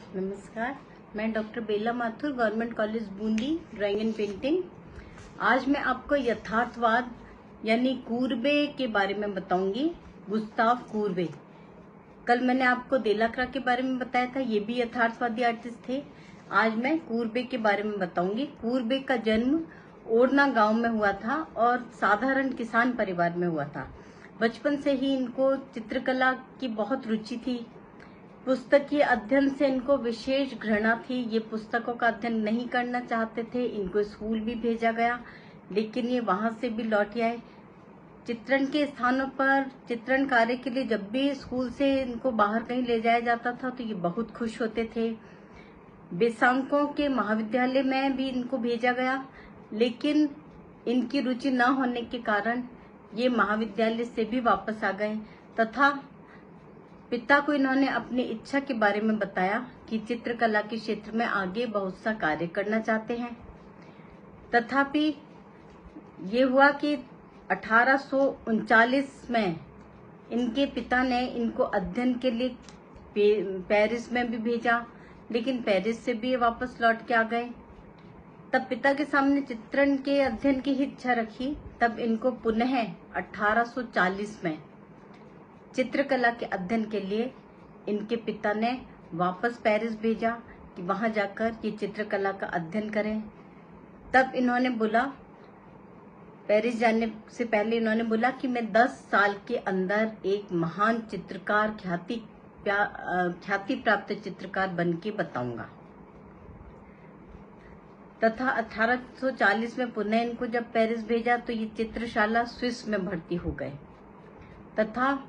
नमस्कार, मैं doctor Bela Mathur, government college Bundi, drawing and painting. आज मैं आपको यथार्थवाद यानी कूर्बे के बारे में बताऊंगी। गुस्ताव कूर्बे। कल मैंने आपको देलाक्रा के बारे में बताया था, ये भी यथार्थवादी आर्टिस्ट थे। आज मैं कूर्बे के बारे में बताऊंगी। कूर्बे का जन्म ओरना गांव में हुआ था और साधारण किसान परिवार में हुआ था। बचपन से ही इनको चित्रकला की बहुत रुचि थी। पुस्तकीय अध्ययन से इनको विशेष घृणा थी। ये पुस्तकों का अध्ययन नहीं करना चाहते थे। इनको स्कूल भी भेजा गया, लेकिन ये वहां से भी लौट आए। चित्रण के स्थानों पर चित्रण कार्य के लिए जब भी स्कूल से इनको बाहर कहीं ले जाया जाता था तो ये बहुत खुश होते थे। बेसांकों के महाविद्यालय में भी इनको भेजा गया, लेकिन इनकी रुचि न होने के कारण ये महाविद्यालय से भी वापस आ गए तथा पिता को इन्होंने अपनी इच्छा के बारे में बताया कि चित्रकला के क्षेत्र में आगे बहुत सा कार्य करना चाहते हैं। तथापि ये हुआ कि 1839 में इनके पिता ने इनको अध्ययन के लिए पेरिस में भी भेजा, लेकिन पेरिस से भी ये वापस लौट के आ गए। तब पिता के सामने चित्रण के अध्ययन की इच्छा रखी। तब इनको पुनः 1840 में चित्रकला के अध्ययन के लिए इनके पिता ने वापस पेरिस भेजा कि वहां जाकर ये चित्रकला का अध्ययन करें। तब इन्होंने बोला, पेरिस जाने से पहले इन्होंने बोला कि मैं 10 साल के अंदर एक महान चित्रकार, ख्याति प्राप्त चित्रकार बन के बताऊंगा। तथा 1840 में पुनः इनको जब पेरिस भेजा तो ये चित्रशाला स्विस में भर्ती हो गए तथा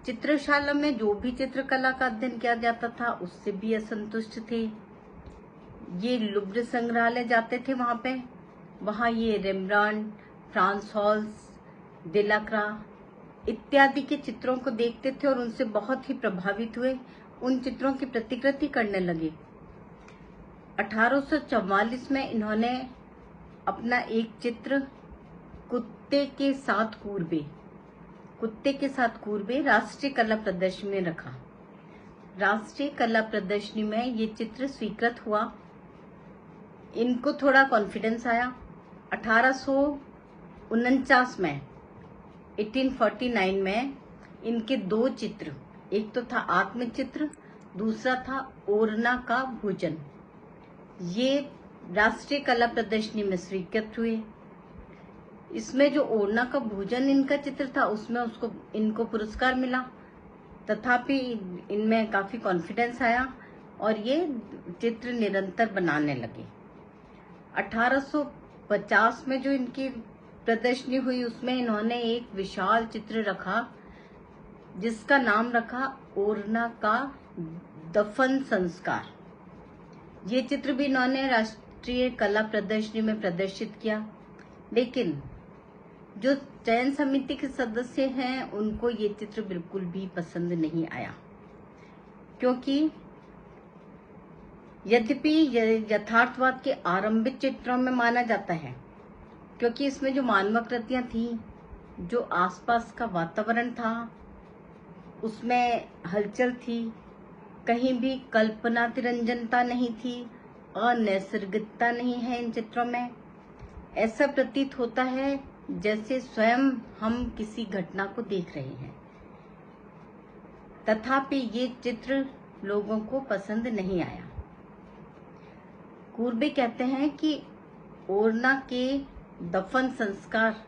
चित्रशाला में जो भी चित्रकला का अध्ययन किया जाता था उससे भी असंतुष्ट थे। ये लुब्र संग्रहालय जाते थे, वहां ये रेम्ब्रांड, फ्रांस हॉल्स, देलाक्रा इत्यादि के चित्रों को देखते थे और उनसे बहुत ही प्रभावित हुए। उन चित्रों की प्रतिकृति करने लगे। 1844 में इन्होंने अपना एक चित्र कुत्ते के साथ कूर्बे राष्ट्रीय कला प्रदर्शनी में रखा। राष्ट्रीय कला प्रदर्शनी में ये चित्र स्वीकृत हुआ। इनको थोड़ा कॉन्फिडेंस आया। 1849 में 1849 में इनके 2 चित्र, एक तो था आत्मचित्र, दूसरा था ओरना का भोजन, ये राष्ट्रीय कला प्रदर्शनी में स्वीकृत हुए। इसमें जो ओरना का भोजन इनका चित्र था उसमें इनको पुरस्कार मिला। तथापि इनमें काफी कॉन्फिडेंस आया और ये चित्र निरंतर बनाने लगे। 1850 में जो इनकी प्रदर्शनी हुई उसमें इन्होंने एक विशाल चित्र रखा जिसका नाम रखा ओरना का दफन संस्कार। ये चित्र भी इन्होंने राष्ट्रीय कला प्रदर्शनी में प्रदर्शित किया, लेकिन जो चयन समिति के सदस्य हैं उनको ये चित्र बिल्कुल भी पसंद नहीं आया, क्योंकि यद्यपि यथार्थवाद के आरंभिक चित्रों में माना जाता है, क्योंकि इसमें जो मानवाकृतियां थी, जो आसपास का वातावरण था उसमें हलचल थी, कहीं भी कल्पना तिरंजनता नहीं थी, अनैसर्गिकता नहीं है इन चित्रों में। ऐसा प्रतीत होता है जैसे स्वयं हम किसी घटना को देख रहे हैं। तथापि ये चित्र लोगों को पसंद नहीं आया। कूर्बे कहते हैं कि ओरना के दफन संस्कार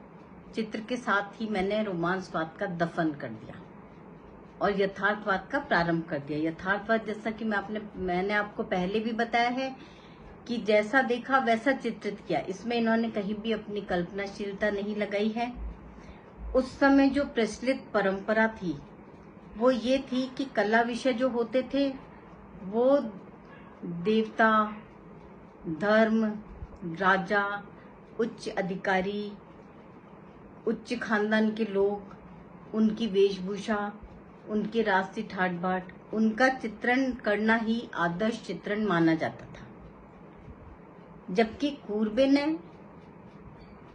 चित्र के साथ ही मैंने रोमांसवाद का दफन कर दिया और यथार्थवाद का प्रारंभ कर दिया। यथार्थवाद, जैसा कि मैंने आपको पहले भी बताया है कि जैसा देखा वैसा चित्रित किया। इसमें इन्होंने कहीं भी अपनी कल्पनाशीलता नहीं लगाई है। उस समय जो प्रचलित परंपरा थी वो ये थी कि कला विषय जो होते थे वो देवता, धर्म, राजा, उच्च अधिकारी, उच्च खानदान के लोग, उनकी वेशभूषा, उनके राष्ट्रीय ठाट बाट, उनका चित्रण करना ही आदर्श चित्रण माना जाता था। जबकि कूर्बे ने,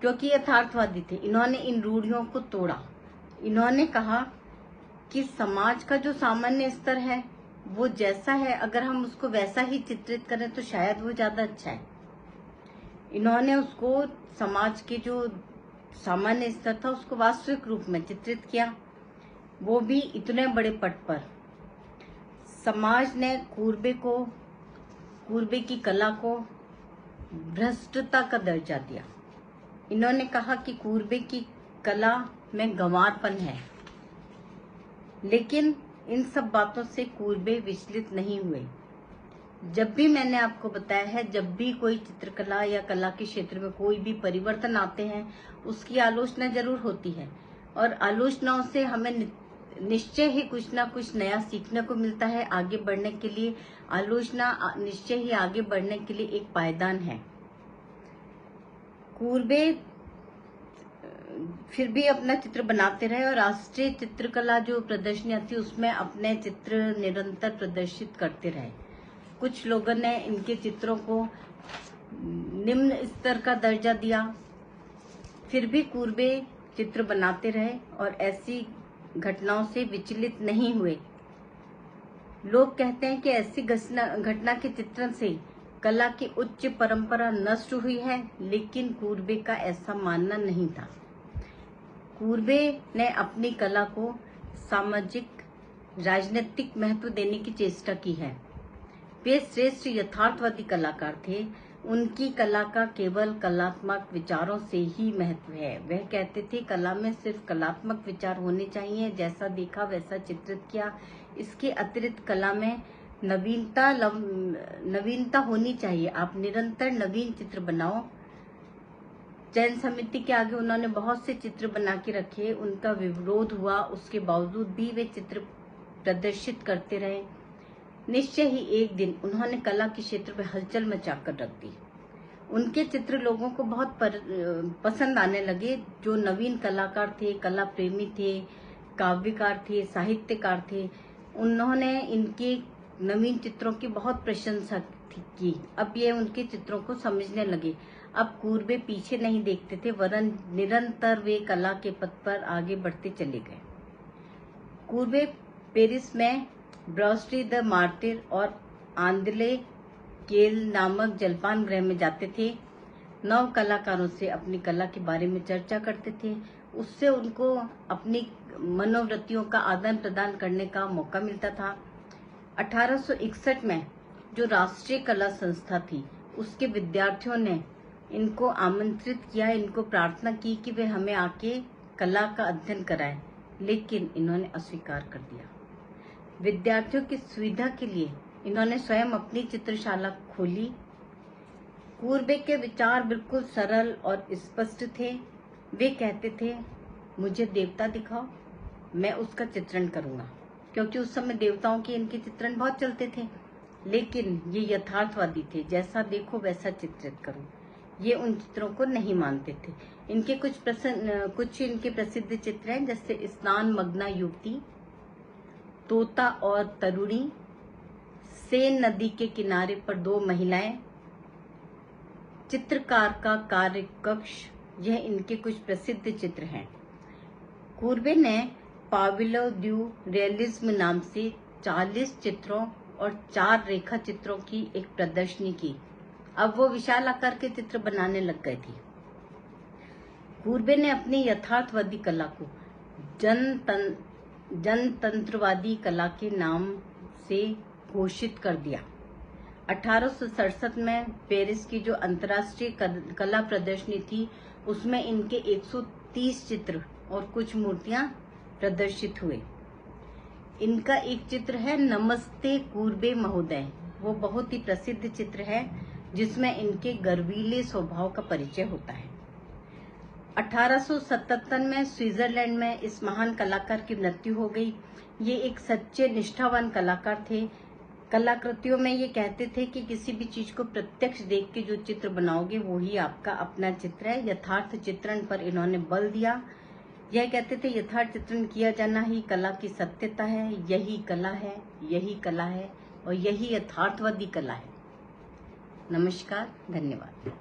क्योंकि यथार्थवादी थे, इन्होंने इन रूढ़ियों को तोड़ा। इन्होंने कहा कि समाज का जो सामान्य स्तर है वो जैसा है अगर हम उसको वैसा ही चित्रित करें तो शायद वो ज्यादा अच्छा है। इन्होंने उसको समाज के जो सामान्य स्तर था उसको वास्तविक रूप में चित्रित किया, वो भी इतने बड़े पट पर। समाज ने कूर्बे की कला को भ्रष्टता का दर्जा दिया। इन्होंने कहा कि कूर्बे की कला में गंवारपन है, लेकिन इन सब बातों से कूर्बे विचलित नहीं हुए। जब भी मैंने आपको बताया है, जब भी कोई चित्रकला या कला के क्षेत्र में कोई भी परिवर्तन आते हैं उसकी आलोचना जरूर होती है, और आलोचनाओं से हमें निश्चय ही कुछ ना कुछ नया सीखने को मिलता है। आगे बढ़ने के लिए आलोचना निश्चय ही आगे बढ़ने के लिए एक पायदान है। कूर्बे फिर भी अपना चित्र बनाते रहे और राष्ट्रीय चित्रकला जो प्रदर्शनियां थी उसमें अपने चित्र निरंतर प्रदर्शित करते रहे। कुछ लोगों ने इनके चित्रों को निम्न स्तर का दर्जा दिया, फिर भी कूर्बे चित्र बनाते रहे और ऐसी घटनाओं से विचलित नहीं हुए। लोग कहते हैं कि ऐसी घटना के चित्रण से कला की उच्च परंपरा नष्ट हुई है, लेकिन कूर्बे का ऐसा मानना नहीं था। कूर्बे ने अपनी कला को सामाजिक राजनीतिक महत्व देने की चेष्टा की है। वे श्रेष्ठ यथार्थवादी कलाकार थे। उनकी कला का केवल कलात्मक विचारों से ही महत्व है। वह कहते थे कला में सिर्फ कलात्मक विचार होने चाहिए, जैसा देखा वैसा चित्रित किया। इसके अतिरिक्त कला में नवीनता होनी चाहिए। आप निरंतर नवीन चित्र बनाओ। चयन समिति के आगे उन्होंने बहुत से चित्र बना के रखे, उनका विरोध हुआ, उसके बावजूद भी वे चित्र प्रदर्शित करते रहे। निश्चय ही एक दिन उन्होंने कला के क्षेत्र में हलचल मचाकर रख दी। उनके चित्र लोगों को बहुत पसंद आने लगे। जो नवीन कलाकार थे, कला प्रेमी थे, काव्यकार थे, साहित्यकार थे, उन्होंने इनके नवीन चित्रों की बहुत प्रशंसा की। अब ये उनके चित्रों को समझने लगे। अब कूर्बे पीछे नहीं देखते थे, वरन निरंतर वे कला के पथ पर आगे बढ़ते चले गए। कूर्बे पेरिस में ब्रॉस्ट्री द मार्टिर और आंद्रे केल नामक जलपान गृह में जाते थे। नव कलाकारों से अपनी कला के बारे में चर्चा करते थे। उससे उनको अपनी मनोवृत्तियों का आदान प्रदान करने का मौका मिलता था। 1861 में जो राष्ट्रीय कला संस्था थी, उसके विद्यार्थियों ने इनको आमंत्रित किया, इनको प्रार्थना की कि वे हमें आके कला का अध्ययन कराएं, लेकिन इन्होंने अस्वीकार कर दिया। विद्यार्थियों की सुविधा के लिए इन्होंने स्वयं अपनी चित्रशाला खोली। कूर्बे के विचार बिल्कुल सरल और स्पष्ट थे। वे कहते थे, मुझे देवता दिखाओ, मैं उसका चित्रण करूंगा, क्योंकि उस समय देवताओं के इनके चित्रण बहुत चलते थे। लेकिन ये यथार्थवादी थे, जैसा देखो वैसा चित्रित करो। ये उन चित्रों को नहीं मानते थे। इनके कुछ इनके प्रसिद्ध चित्र हैं, जैसे स्नान मग्ना युवती, तोता और तरुणी, सेन नदी के किनारे पर दो महिलाएं, चित्रकार का कार्य कक्ष, यह इनके कुछ प्रसिद्ध चित्र हैं। कूर्बे ने पाविलो ड्यू रियलिज्म नाम से 40 चित्रों और 4 रेखा चित्रों की एक प्रदर्शनी की। अब वो विशाल आकार के चित्र बनाने लग गए थे। कूर्बे ने अपनी यथार्थवादी कला को जनतंत्रवादी कला के नाम से घोषित कर दिया। 1867 में पेरिस की जो अंतर्राष्ट्रीय कला प्रदर्शनी थी, उसमें इनके 130 चित्र और कुछ मूर्तियां प्रदर्शित हुए। इनका एक चित्र है नमस्ते कूर्बे महोदय। वो बहुत ही प्रसिद्ध चित्र है, जिसमें इनके गर्वीले स्वभाव का परिचय होता है। 1877 में स्विट्जरलैंड में इस महान कलाकार की मृत्यु हो गई। ये एक सच्चे निष्ठावान कलाकार थे। कलाकृतियों में ये कहते थे कि किसी भी चीज को प्रत्यक्ष देख के जो चित्र बनाओगे वो ही आपका अपना चित्र है। यथार्थ चित्रण पर इन्होंने बल दिया। यह कहते थे यथार्थ चित्रण किया जाना ही कला की सत्यता है, यही कला है, यही कला है और यही यथार्थवादी कला है। नमस्कार, धन्यवाद।